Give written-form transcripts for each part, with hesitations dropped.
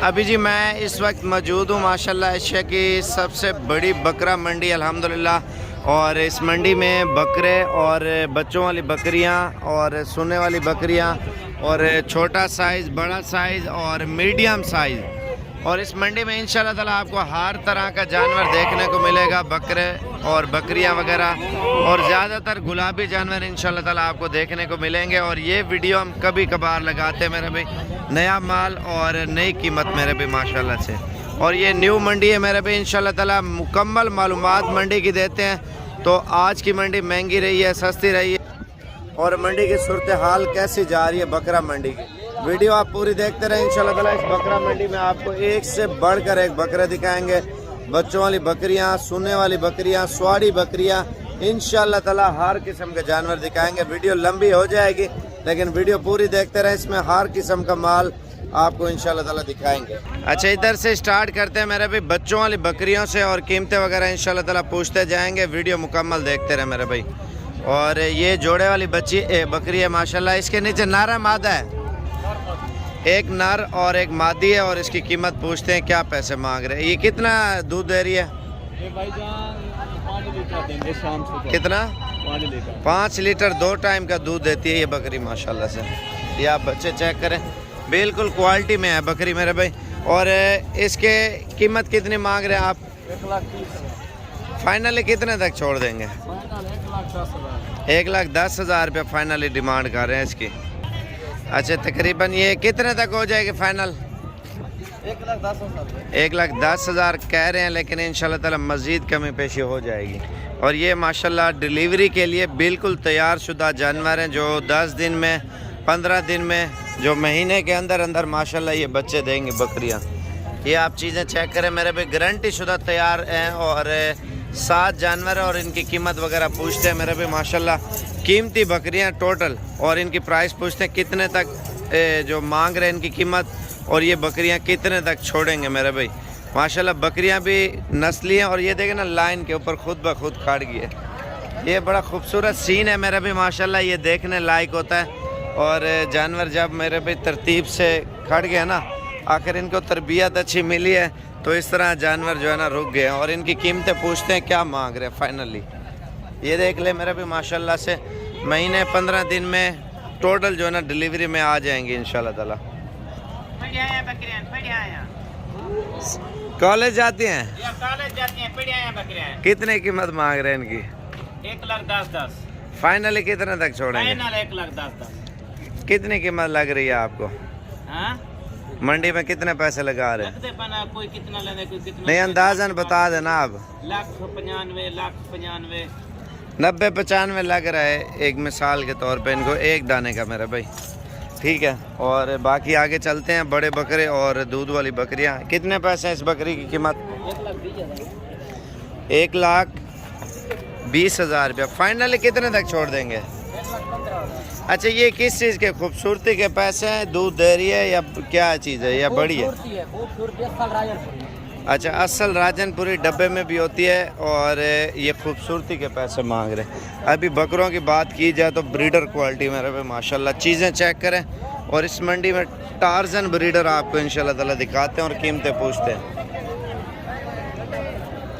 अभी जी मैं इस वक्त मौजूद हूँ माशाल्लाह एशिया की सबसे बड़ी बकरा मंडी अल्हम्दुलिल्लाह। और इस मंडी में बकरे और बच्चों वाली बकरियाँ और सोने वाली बकरियाँ और छोटा साइज़, बड़ा साइज़ और मीडियम साइज़। और इस मंडी में इंशाल्लाह ताला आपको हर तरह का जानवर देखने को मिलेगा, बकरे और बकरियां वगैरह, और ज़्यादातर गुलाबी जानवर इंशाल्लाह ताला आपको देखने को मिलेंगे। और ये वीडियो हम कभी कभार लगाते हैं मेरे भाई, नया माल और नई कीमत मेरे भाई माशाल्लाह से। और ये न्यू मंडी है मेरे भाई, इंशाल्लाह ताला मुकम्मल मालूमात मंडी की देते हैं। तो आज की मंडी महंगी रही है, सस्ती रही है, और मंडी की सूरत हाल कैसी जा रही है बकरा मंडी की, वीडियो आप पूरी देखते रहें इंशाल्लाह ताला। इस बकरा मंडी में आपको एक से बढ़कर एक बकरे दिखाएंगे, बच्चों वाली बकरियां, सुनने वाली बकरियां, स्वाड़ी बकरियां, इंशाल्लाह ताला हर किस्म के जानवर दिखाएंगे। वीडियो लंबी हो जाएगी लेकिन वीडियो पूरी देखते रहें, इसमें हर किस्म का माल आपको इंशाल्लाह ताला दिखाएंगे। अच्छा, इधर से स्टार्ट करते हैं मेरे भाई बच्चों वाली बकरियों से, और कीमतें वगैरह इंशाल्लाह ताला पूछते जाएंगे, वीडियो मुकम्मल देखते रहे मेरे भाई। और ये जोड़े वाली बकरी है माशाल्लाह, इसके नीचे नारा मादा है, एक नर और एक मादी है, और इसकी कीमत पूछते हैं क्या पैसे मांग रहे हैं। ये कितना दूध दे रही है? ये भाईजान 5 लीटर देंगे शाम से। कितना? 5 लीटर। 5 लीटर 2 टाइम का दूध देती है ये बकरी माशाल्लाह से। ये आप बच्चे चेक करें, बिल्कुल क्वालिटी में है बकरी मेरे भाई। और इसके कीमत कितनी मांग रहे हैं आप? 1,30,000। फाइनली कितने तक छोड़ देंगे? 1,10,000 रुपया फाइनली डिमांड कर रहे हैं इसकी। अच्छा, तकरीबन ये कितने तक हो जाएगी फाइनल? 1,10,000 कह रहे हैं, लेकिन इंशाल्लाह ताला मज़ीद कमी पेशी हो जाएगी। और ये माशाल्लाह डिलीवरी के लिए बिल्कुल तैयार शुदा जानवर हैं, जो 10 दिन में, 15 दिन में, जो महीने के अंदर अंदर माशाल्लाह ये बच्चे देंगे बकरियाँ। ये आप चीज़ें चेक करें मेरे पे, गारंटी शुदा तैयार हैं। और 7 जानवर है, और इनकी कीमत वगैरह पूछते हैं मेरे पे माशाल्लाह, कीमती बकरियां टोटल, और इनकी प्राइस पूछते हैं कितने तक जो मांग रहे हैं इनकी कीमत, और ये बकरियां कितने तक छोड़ेंगे मेरे भाई माशाल्लाह। बकरियां भी नस्ली हैं, और ये देखें ना लाइन के ऊपर खुद ब खुद खड़ गई है। ये बड़ा खूबसूरत सीन है मेरे भाई माशाल्लाह, ये देखने लायक होता है। और जानवर जब मेरे भाई तरतीब से खड़ गया ना, आखिर इनको तरबियत अच्छी मिली है, तो इस तरह जानवर जो है ना रुक गए हैं। और इनकी कीमतें पूछते हैं क्या मांग रहे हैं फाइनली। ये देख ले मेरा भी माशाल्लाह से, महीने 15 दिन में टोटल जो है ना डिलीवरी में आ जाएंगे इंशाल्लाह ताला। कॉलेज जाती हैं? कॉलेज जाती हैं, बकरियां। कितने कीमत मांग रहे हैं इनकी? 1,10,000। फाइनली कितने तक छोड़ेंगे? 1,10,000। कितनी कीमत लग रही है आपको? हाँ? मंडी में कितने पैसे लगा रहे हैं? कोई कितना लेने, कोई कितना नहीं, अंदाजन बता देना आप। 1,95,000, 1,95,000। 90-95 लग रहा है एक मिसाल के तौर पे इनको, एक दाने का मेरा भाई, ठीक है। और बाकी आगे चलते हैं, बड़े बकरे और दूध वाली बकरियां। कितने पैसे हैं इस बकरी की कीमत? 1,20,000 रुपया। फाइनली कितने तक छोड़ देंगे? अच्छा, ये किस चीज़ के खूबसूरती के पैसे हैं? दूध दे रही है या क्या चीज़ है, या बड़ी है? अच्छा, असल राजनपुरी डब्बे में भी होती है, और ये खूबसूरती के पैसे मांग रहे हैं। अभी बकरों की बात की जाए तो ब्रीडर क्वालिटी मेरे पे माशाल्लाह, चीज़ें चेक करें। और इस मंडी में टार्जन ब्रीडर आपको इंशाल्लाह ताला दिखाते हैं और कीमतें पूछते हैं।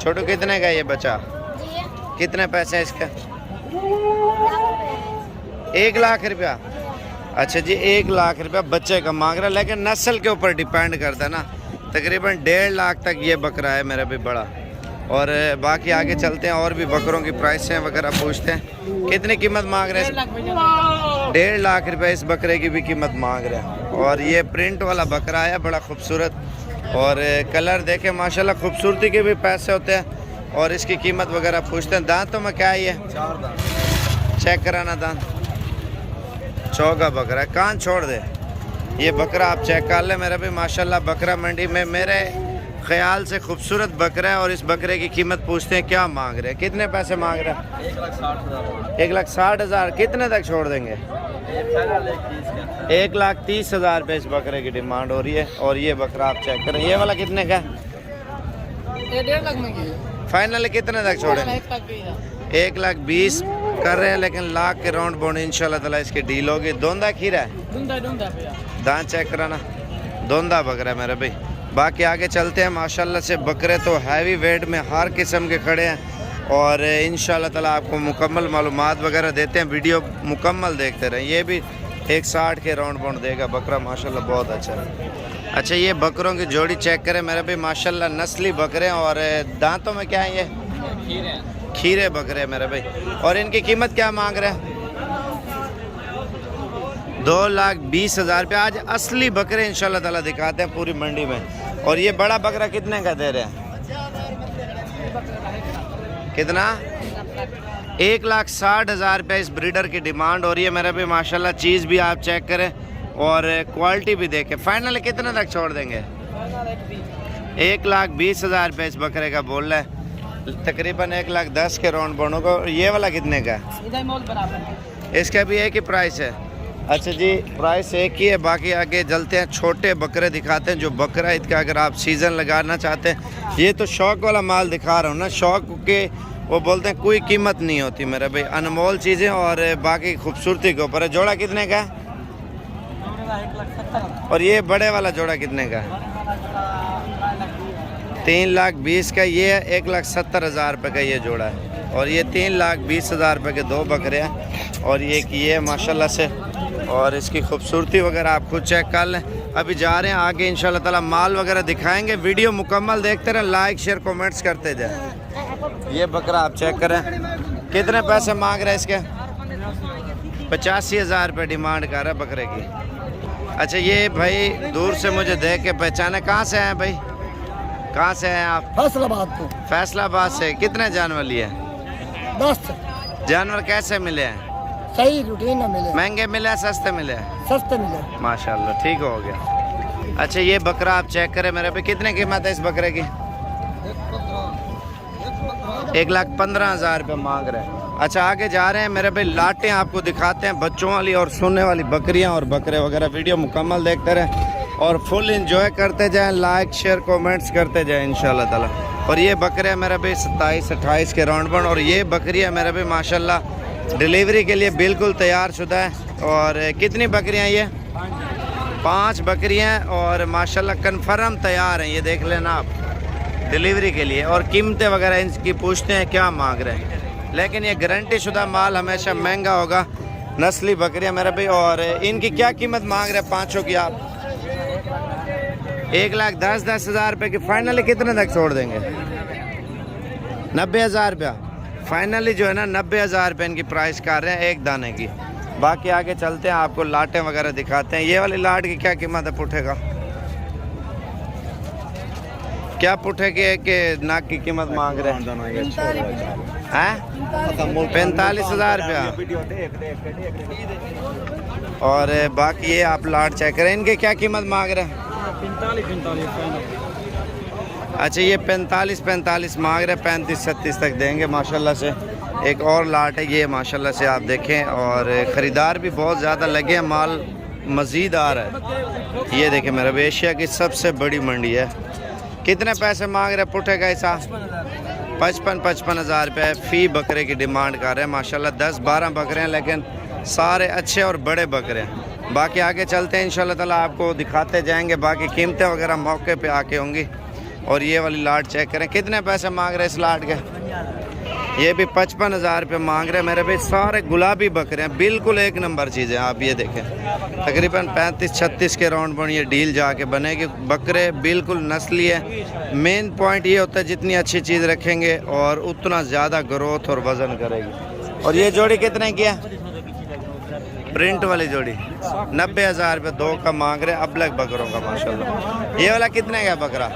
छोटू कितने का ये बचा? कितने पैसे हैं इसका? 1,00,000 रुपया। अच्छा जी, 1,00,000 रुपया बच्चे का मांग रहा है, लेकिन नस्ल के ऊपर डिपेंड करता है ना। तकरीबन 1.5 लाख तक ये बकरा है मेरा भी बड़ा। और बाकी आगे चलते हैं, और भी बकरों की प्राइसें वगैरह पूछते हैं। कितनी कीमत मांग रहे हैं? 1.5 लाख रुपए इस बकरे की भी कीमत मांग रहे हैं। और ये प्रिंट वाला बकरा है, बड़ा खूबसूरत, और कलर देखे माशाल्लाह, खूबसूरती के भी पैसे होते हैं। और इसकी कीमत वगैरह पूछते हैं। दांतों में क्या है ये? 4 दांत। चेक कराना दांत। चौका बकरा है, कान छोड़ दे। ये बकरा आप चेक कर ले मेरा भी माशाल्लाह। बकरा मंडी में मेरे ख्याल से खूबसूरत बकरा है। और इस बकरे की कीमत पूछते हैं क्या मांग रहे हैं, कितने पैसे मांग रहे हैं? 1,60,000। 1,60,000। कितने तक छोड़ देंगे? 1,30,000 रुपये इस बकरे की डिमांड हो रही है। और ये बकरा आप चेक करें, ये वाला कितने का? 1.5 लाख में। फाइनल कितने तक छोड़ेंगे? 1,20,000 कर रहे हैं, लेकिन लाख के राउंड बोर्ड इंशाल्लाह ताला इसकी डील होगी। दोंदा खीरा है, धुंधा दांत चेक कराना, दोंदा बकरा है मेरा भाई। बाकी आगे चलते हैं। माशाल्लाह से बकरे तो हैवी वेट में हर किस्म के खड़े हैं और इंशाल्लाह ताला आपको मुकम्मल मालूमात वगैरह देते हैं। वीडियो मुकम्मल देखते रहें। ये भी 160 के राउंड बाउंड देगा बकरा, माशाल्लाह बहुत अच्छा है। अच्छा ये बकरों की जोड़ी चेक करें मेरे भाई, माशाल्लाह नस्ली बकरे हैं और दांतों में क्या है ये खीरे बकरे हैं मेरे भाई। और इनकी कीमत क्या मांग रहे हैं? 2,20,000 रुपये। आज असली बकरे इंशाल्लाह ताला दिखाते हैं पूरी मंडी में। और ये बड़ा बकरा कितने का दे रहे हैं? कितना? 1,60,000 रुपये इस ब्रीडर की डिमांड। और ये मेरे भी माशाल्लाह चीज़ भी आप चेक करें और क्वालिटी भी देखें। फाइनल कितने तक छोड़ देंगे? 1,20,000 रुपये इस बकरे का बोल रहा है। तकरीबन 1,10,000 के राउंड बनों को। ये वाला कितने का है? इसका भी एक ही प्राइस है। अच्छा जी, प्राइस एक ही है। बाकी आगे चलते हैं, छोटे बकरे दिखाते हैं जो बकरा ईद का अगर आप सीज़न लगाना चाहते हैं। ये तो शौक वाला माल दिखा रहा हूँ ना, शौक के वो बोलते हैं कोई कीमत नहीं होती मेरे भाई, अनमोल चीज़ें और बाकी खूबसूरती के ऊपर है। जोड़ा कितने का है? 1,70,000। और ये बड़े वाला जोड़ा कितने का है? 3,20,000 का। ये 1,70,000 रुपये का ये जोड़ा है। और ये 3,20,000 रुपये के दो बकरे हैं। और ये माशाल्लाह से, और इसकी खूबसूरती वगैरह आप खुद चेक कर लें। अभी जा रहे हैं आगे इंशाल्लाह ताला, माल वगैरह दिखाएंगे। वीडियो मुकम्मल देखते रहें, लाइक शेयर कमेंट्स करते जाए। ये बकरा आप चेक करें, कितने पैसे मांग रहे हैं इसके? 85,000 रुपये डिमांड कर रहा है बकरे की। अच्छा ये भाई दूर से मुझे देख के पहचाने, कहाँ से हैं भाई? कहाँ से हैं आप? फैसलाबाद को। फैसलाबाद से। कितने जानवर लिए? 10। जानवर कैसे मिले हैं? सही रूटीन में मिले, महंगे मिले हैं सस्ते मिले हैं? सस्ते मिले। माशाल्लाह ठीक हो गया। अच्छा ये बकरा आप चेक करें मेरे पे, कितने कीमत है इस बकरे की? 1,15,000 रुपये मांग रहे हैं। अच्छा आगे जा रहे हैं मेरे भाई, लाटें आपको दिखाते हैं, बच्चों वाली और सोने वाली बकरियां और बकरे वगैरह। वीडियो मुकम्मल देखते रहें और फुल एंजॉय करते जाएं, लाइक शेयर कमेंट्स करते जाएं इंशाल्लाह ताला। और ये बकरे हैं मेरे भाई 27-28 के राउंड बाउंड। और ये बकरियां मेरे भाई माशाल्लाह डिलीवरी के लिए बिल्कुल तैयार शुदा है। और कितनी बकरियां? ये 5 बकरियां और माशाल्लाह कन्फर्म तैयार हैं। ये देख लेना आप डिलीवरी के लिए। और कीमतें वगैरह इनकी पूछते हैं क्या मांग रहे हैं, लेकिन ये गारंटी शुदा माल हमेशा महंगा होगा। नस्ली बकरियां मेरे भाई। और इनकी क्या कीमत मांग रहे हैं पाँचों की आप? 1,10,000 रुपये की। फाइनली कितने तक छोड़ देंगे? 90,000 रुपया फाइनली जो है ना, 90,000 रुपये इनकी प्राइस कर रहे हैं एक दाने की। बाकी आगे चलते हैं, आपको लाटें वगैरह दिखाते हैं। ये वाली लाट की क्या कीमत है पुट्ठे का? क्या पुट्ठे के नाक की कीमत मांग रहे हैं? 45,000 रुपया। और बाकी ये आप लाट चेक करें, इनके क्या कीमत मांग रहे हैं? 45 अच्छा ये 45 मांग रहे हैं, 35-36 तक देंगे माशाल्लाह से। एक और लाट है ये माशाल्लाह से आप देखें। और ख़रीदार भी बहुत ज़्यादा लगे हैं, माल मज़ीद आ रहा है। ये देखें मेरा एशिया की सबसे बड़ी मंडी है। कितने पैसे मांग रहे हैं पुट्ठे का हिसाब? 55,000 रुपये फ़ी बकरे की डिमांड कर रहे हैं माशाल्लाह। 10-12 बकरे हैं लेकिन सारे अच्छे और बड़े बकरे हैं। बाकी आगे चलते हैं इंशाल्लाह ताला, आपको दिखाते जाएंगे। बाकी कीमतें वगैरह मौके पे आके होंगी। और ये वाली लाट चेक करें, कितने पैसे मांग रहे हैं इस लाट के? ये भी 55,000 रुपये मांग रहे हैं मेरे भाई। सारे गुलाबी बकरे हैं, बिल्कुल एक नंबर चीज़ है। आप ये देखें तकरीबन 35-36 के राउंड पर ये डील जाके बनेगी। बकरे बिल्कुल नस्ली है। मेन पॉइंट ये होता है जितनी अच्छी चीज़ रखेंगे और उतना ज़्यादा ग्रोथ और वज़न करेगी। और ये जोड़ी कितने की है? प्रिंट वाली जोड़ी 90,000 रुपये दो का मांग रहे हैं, अबलग बकरों का माशाल्लाह। ये वाला कितने का बकरा?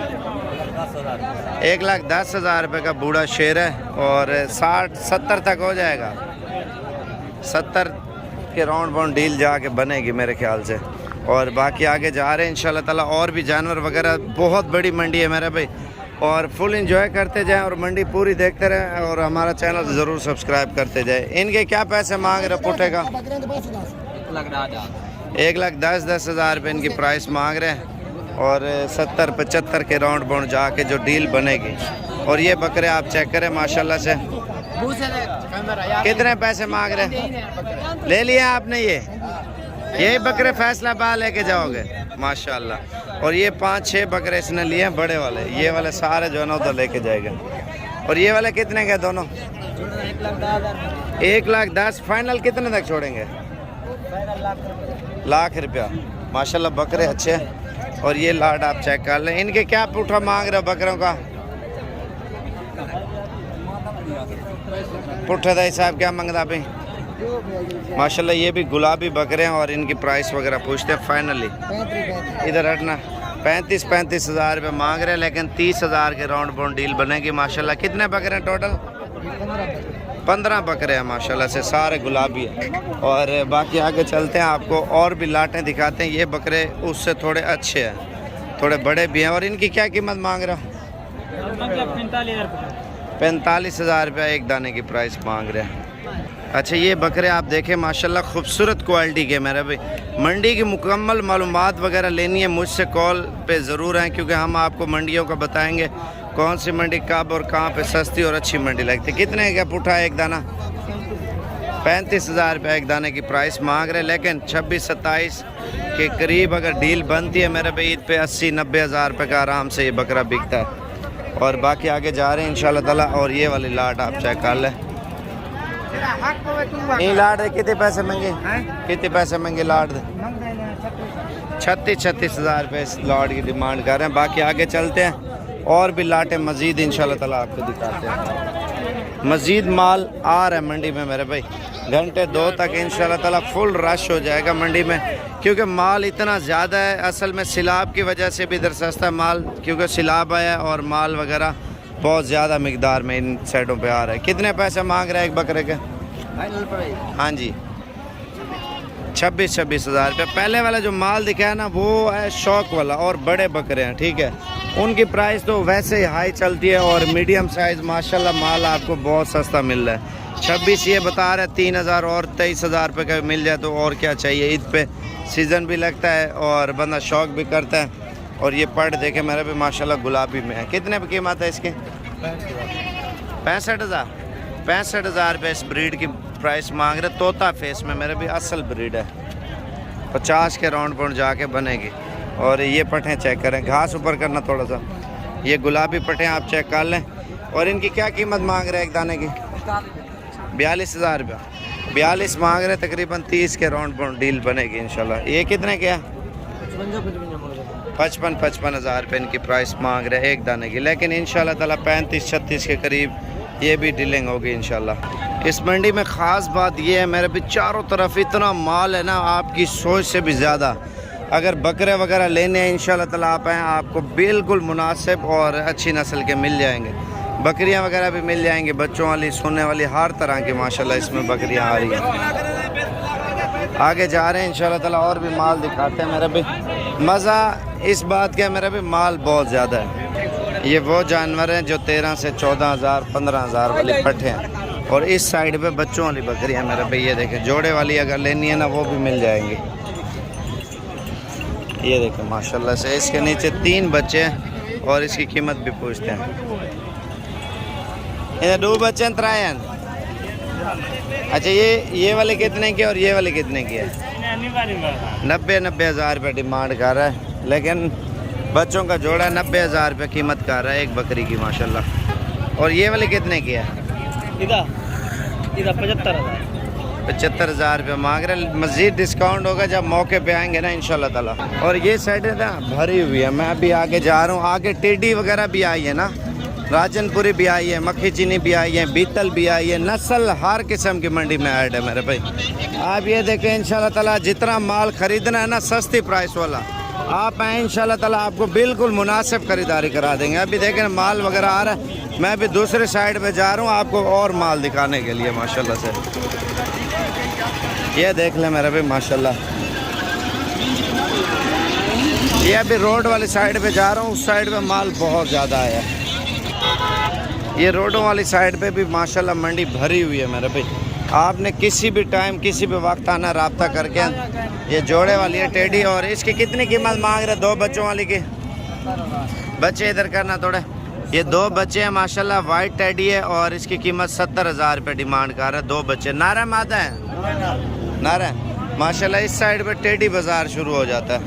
1,10,000 रुपये का बूढ़ा शेर है। और 60-70 तक हो जाएगा। 70 के राउंड बाउंड डील जाके बनेगी मेरे ख्याल से। और बाकी आगे जा रहे हैं इंशाल्लाह ताला। और भी जानवर वगैरह, बहुत बड़ी मंडी है मेरे भाई। और फुल एंजॉय करते जाएं और मंडी पूरी देखते रहें। और हमारा चैनल ज़रूर सब्सक्राइब करते जाएं। इनके क्या पैसे मांग रहे पुट्ठे का? 1,10,000 रुपये इनकी प्राइस मांग रहे हैं। और 70-75 के राउंड बाउंड जाके जो डील बनेगी। और ये बकरे आप चेक करें माशाल्लाह से, कितने पैसे मांग रहे हैं? ले लिया आपने? यही बकरे फैसलाबाद लेके जाओगे माशाल्लाह। और ये 5-6 बकरे इसने लिए हैं बड़े वाले, ये वाले सारे जो है ना उधर लेके जाएगा। और ये वाले कितने के दोनों? 1,10,000। फाइनल कितने तक छोड़ेंगे? लाख रुपया। माशाल्लाह बकरे अच्छे हैं। और ये लाड आप चेक कर लें। इनके क्या पुठा मांग रहे हो बकरों का? पुठे का हिसाब क्या मांगता भाई? माशाल्लाह ये भी गुलाबी बकरे हैं और इनकी प्राइस वगैरह पूछते हैं। फाइनली इधर हटना 35 हज़ार रुपये मांग रहे हैं, लेकिन 30 हज़ार के राउंड बाउंड डील बनेगी। माशाल्लाह कितने बकरे हैं टोटल? 15 बकरे हैं माशाल्लाह से, सारे गुलाबी हैं। और बाकी आगे चलते हैं, आपको और भी लाटें दिखाते हैं। ये बकरे उससे थोड़े अच्छे हैं, थोड़े बड़े भी हैं। और इनकी क्या कीमत मांग रहे हो? 45 हज़ार रुपया एक दाने की प्राइस मांग रहे हैं। अच्छा ये बकरे आप देखें माशाल्लाह खूबसूरत क्वालिटी के। मेरे भाई मंडी की मुकम्मल मालूमात वगैरह लेनी है मुझसे कॉल पे ज़रूर हैं, क्योंकि हम आपको मंडियों का बताएंगे कौन सी मंडी कब और कहाँ पे सस्ती और अच्छी मंडी लगती है। कितने का पुठा है एक दाना? 35 हज़ार रुपये एक दाने की प्राइस मांग रहे हैं, लेकिन 26-27 के करीब अगर डील बनती है मेरे भाई ईद पे 80-90 हज़ार रुपये का आराम से ये बकरा बिकता है। और बाकी आगे जा रहे हैं इंशाल्लाह ताला। और ये वाली लाट आप चेक कर लें। ये लाट कितने पैसे मंगे? कितने पैसे मंगे लाट? 36 हज़ार रुपये इस लाट की डिमांड कर रहे हैं। बाकी आगे चलते हैं और भी लाटें मज़ीद इंशाल्लाह ताला आपको दिखाते हैं। मज़ीद माल आ रहा है मंडी में मेरे भाई, घंटे 2 तक इंशाल्लाह ताला फुल रश हो जाएगा मंडी में, क्योंकि माल इतना ज़्यादा है। असल में सिलाब की वजह से भी इधर सस्ता माल, क्योंकि सिलाब आया और माल वगैरह बहुत ज़्यादा मिकदार में इन साइडों पे आ रहा है। कितने पैसे मांग रहे हैं एक बकरे के? हाँ जी 26 हज़ार रुपये। पहले वाला जो माल दिखाया ना वो है शौक वाला, और बड़े बकरे हैं ठीक है, उनकी प्राइस तो वैसे ही हाई चलती है। और मीडियम साइज़ माशाल्लाह माल आपको बहुत सस्ता मिल रहा है। 26 ये बता रहे 3,000 और 23 हज़ार रुपये का मिल जाए तो और क्या चाहिए। ईद पे सीज़न भी लगता है और बंदा शौक भी करता है। और ये पट देखे मेरे भी माशाल्लाह गुलाबी में है। कितने की कीमत है इसकी? 65 हज़ार रुपये इस ब्रीड की प्राइस मांग रहे। तोता फेस में मेरे भी असल ब्रीड है, 50 के राउंड पाउंड जाके बनेगी। और ये पटें चेक करें, घास ऊपर करना थोड़ा सा। ये गुलाबी पटें आप चेक कर लें। और इनकी क्या कीमत मांग रहे हैं एक दाने की? 42 हज़ार रुपया। 42 मांग रहे, तकरीबन 30 के राउंड पाउंड डील बनेगी इंशाल्लाह। ये कितने के है? 55 हज़ार रुपये इनकी प्राइस मांग रहे हैं एक दाने की, लेकिन इंशाल्लाह ताला 35-36 के करीब ये भी डीलिंग होगी इंशाल्लाह। इस मंडी में ख़ास बात ये है मेरे भी चारों तरफ इतना माल है ना, आपकी सोच से भी ज़्यादा। अगर बकरे वगैरह लेने हैं इंशाल्लाह ताला आप आएँ, आपको बिल्कुल मुनासिब और अच्छी नस्ल के मिल जाएंगे। बकरियां वगैरह भी मिल जाएंगी, बच्चों वाली, सोने वाली, हर तरह की माशाल्लाह इसमें बकरियां आ रही हैं। आगे जा रहे हैं इंशाल्लाह ताला और भी माल दिखाते हैं मेरे भी। मज़ा इस बात का मेरे भी माल बहुत ज़्यादा है। ये वो जानवर हैं जो 13 से 14 हज़ार 15 हज़ार वाले पट्टे हैं। और इस साइड पे बच्चों वाली बकरियां मेरे भाई ये देखें, जोड़े वाली अगर लेनी है ना वो भी मिल जाएंगी। ये देखें माशाल्लाह से, इसके नीचे 3 बच्चे हैं और इसकी कीमत भी पूछते हैं। ये 2 बच्चे त्रायन। अच्छा ये वाले कितने के और ये वाले कितने की है? 90 हज़ार रुपये डिमांड कर रहा है, लेकिन बच्चों का जोड़ा 90 हज़ार रुपये कीमत कर रहा है एक बकरी की माशाल्लाह। और ये वाले कितने की है? इधर 75 हज़ार रुपये मांग रहे। मज़ीद डिस्काउंट होगा जब मौके पे आएंगे ना इंशाल्लाह ताला। और ये साइड ना भरी हुई है। मैं अभी आगे जा रहा हूँ, आगे टेडी वगैरह भी आई है ना, राजनपुरी भी आई है, मक्खी चीनी भी आई है, बीतल भी आई है। नस्ल हर किस्म की मंडी में ऐड है मेरे भाई। आप ये देखें इंशाल्लाह ताला, जितना माल ख़रीदना है ना सस्ती प्राइस वाला, आप आए इंशाल्लाह ताला आपको बिल्कुल मुनासिब ख़रीदारी करा देंगे। अभी देखें माल वगैरह आ रहा है, मैं अभी दूसरे साइड पे जा रहा हूँ आपको और माल दिखाने के लिए माशाल्लाह से। ये देख लें मेरे भाई माशाल्लाह। ये अभी रोड वाली साइड पे जा रहा हूँ, उस साइड पे माल बहुत ज़्यादा आया है। ये रोडों वाली साइड पे भी माशाल्लाह मंडी भरी हुई है मेरे भाई। आपने किसी भी टाइम किसी भी वक्त आना, रब्ता करके। ये जोड़े वाली है टेडी। और इसकी कितनी कीमत मांग रहे? 2 बच्चों वाली की। बच्चे इधर करना थोड़े। ये 2 बच्चे हैं माशाल्लाह, वाइट टेडी है और इसकी कीमत 70 हज़ार रुपये डिमांड कर रहा है। 2 बच्चे नारा मादा है, नारा माशाल्लाह। इस साइड पे टेडी बाज़ार शुरू हो जाता है।